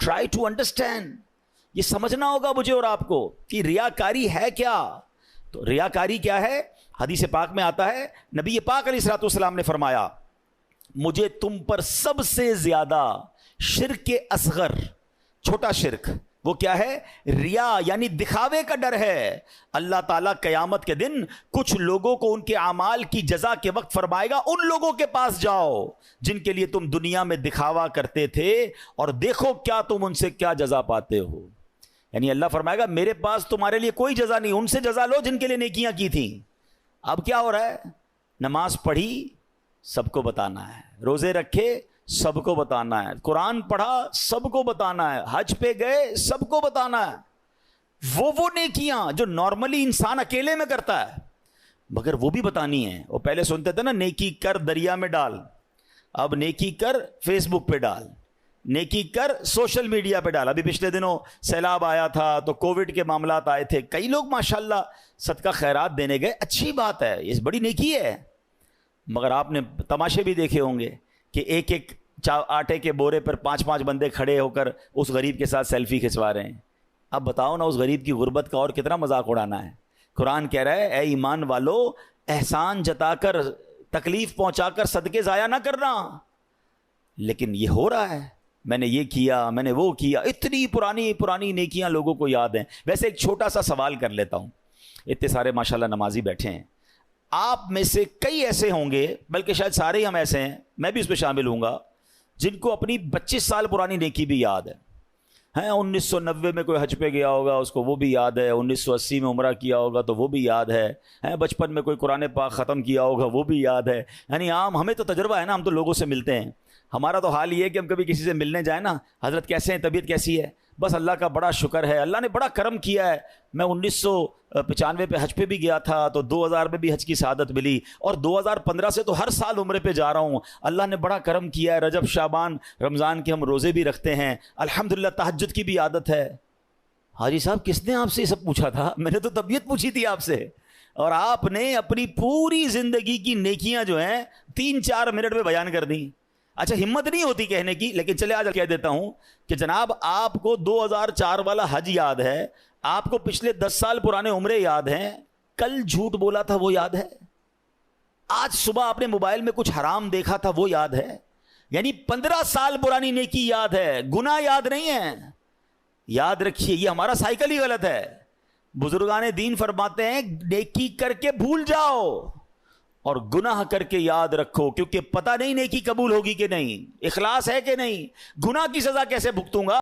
Try to understand. یہ سمجھنا ہوگا مجھے اور آپ کو کہ ریاکاری ہے کیا. تو ریاکاری کیا ہے؟ حدیث پاک میں آتا ہے, نبی پاک علیہ الصلوۃ والسلام نے فرمایا, مجھے تم پر سب سے زیادہ شرک اصغر, چھوٹا شرک, وہ کیا ہے؟ ریا, یعنی دکھاوے کا ڈر ہے. اللہ تعالیٰ قیامت کے دن کچھ لوگوں کو ان کے اعمال کی جزا کے وقت فرمائے گا, ان لوگوں کے پاس جاؤ جن کے لیے تم دنیا میں دکھاوا کرتے تھے, اور دیکھو کیا تم ان سے کیا جزا پاتے ہو. یعنی اللہ فرمائے گا میرے پاس تمہارے لیے کوئی جزا نہیں, ان سے جزا لو جن کے لیے نیکیاں کی تھیں. اب کیا ہو رہا ہے؟ نماز پڑھی سب کو بتانا ہے, روزے رکھے سب کو بتانا ہے, قرآن پڑھا سب کو بتانا ہے, حج پہ گئے سب کو بتانا ہے. وہ نیکیاں جو نارملی انسان اکیلے میں کرتا ہے, مگر وہ بھی بتانی ہے. وہ پہلے سنتے تھے نا, نیکی کر دریا میں ڈال, اب نیکی کر فیس بک پہ ڈال, نیکی کر سوشل میڈیا پہ ڈال. ابھی پچھلے دنوں سیلاب آیا تھا تو کووڈ کے معاملات آئے تھے, کئی لوگ ماشاءاللہ صدقہ خیرات دینے گئے, اچھی بات ہے, یہ بڑی نیکی ہے. مگر آپ نے تماشے بھی دیکھے ہوں گے کہ ایک ایک آٹے کے بورے پر 5 بندے کھڑے ہو کر اس غریب کے ساتھ سیلفی کھنچوا رہے ہیں. اب بتاؤ نا, اس غریب کی غربت کا اور کتنا مذاق اڑانا ہے. قرآن کہہ رہا ہے اے ایمان والو, احسان جتا کر تکلیف پہنچا کر صدقے ضائع نہ کرنا. لیکن یہ ہو رہا ہے, میں نے یہ کیا, میں نے وہ کیا, اتنی پرانی نیکیاں لوگوں کو یاد ہیں. ویسے ایک چھوٹا سا سوال کر لیتا ہوں, اتنے سارے ماشاءاللہ نمازی بیٹھے ہیں, آپ میں سے کئی ایسے ہوں گے, بلکہ شاید سارے ہی ہم ایسے ہیں, میں بھی اس پہ شامل ہوں گا, جن کو اپنی 25 سال پرانی نیکی بھی یاد ہے. 1990 میں کوئی حج پہ گیا ہوگا, اس کو وہ بھی یاد ہے. 1980 میں عمرہ کیا ہوگا تو وہ بھی یاد ہے. بچپن میں کوئی قرآن پاک ختم کیا ہوگا, وہ بھی یاد ہے. یعنی عام ہمیں تو تجربہ ہے نا, ہم تو لوگوں سے ملتے ہیں. ہمارا تو حال یہ ہے کہ ہم کبھی کسی سے ملنے جائیں نا, حضرت کیسے ہیں, طبیعت کیسی ہے, بس اللہ کا بڑا شکر ہے, اللہ نے بڑا کرم کیا ہے. میں 1995 پہ حج پہ بھی گیا تھا تو 2000 میں بھی حج کی سعادت ملی, اور 2015 سے تو ہر سال عمرے پہ جا رہا ہوں. اللہ نے بڑا کرم کیا ہے, رجب شعبان رمضان کے ہم روزے بھی رکھتے ہیں, الحمدللہ تہجد کی بھی عادت ہے. حاجی صاحب کس نے آپ سے یہ سب پوچھا تھا؟ میں نے تو طبیعت پوچھی تھی آپ سے, اور آپ نے اپنی پوری زندگی کی نیکیاں جو ہیں 3-4 منٹ میں بیان کر دیں. اچھا ہمت نہیں ہوتی کہنے کی, لیکن چلے آج کہہ دیتا ہوں کہ جناب آپ کو 2004 والا حج یاد ہے, آپ کو پچھلے 10 سال پرانے عمرے یاد ہیں, کل جھوٹ بولا تھا وہ یاد ہے, آج صبح آپ نے موبائل میں کچھ حرام دیکھا تھا وہ یاد ہے. یعنی 15 سال پرانی نیکی یاد ہے, گناہ یاد نہیں ہے. یاد رکھیے یہ ہمارا سائیکل ہی غلط ہے. بزرگان دین فرماتے ہیں نیکی کر کے بھول جاؤ اور گناہ کر کے یاد رکھو, کیونکہ پتہ نہیں نیکی قبول ہوگی کہ نہیں, اخلاص ہے کہ نہیں, گناہ کی سزا کیسے بھگتوں گا.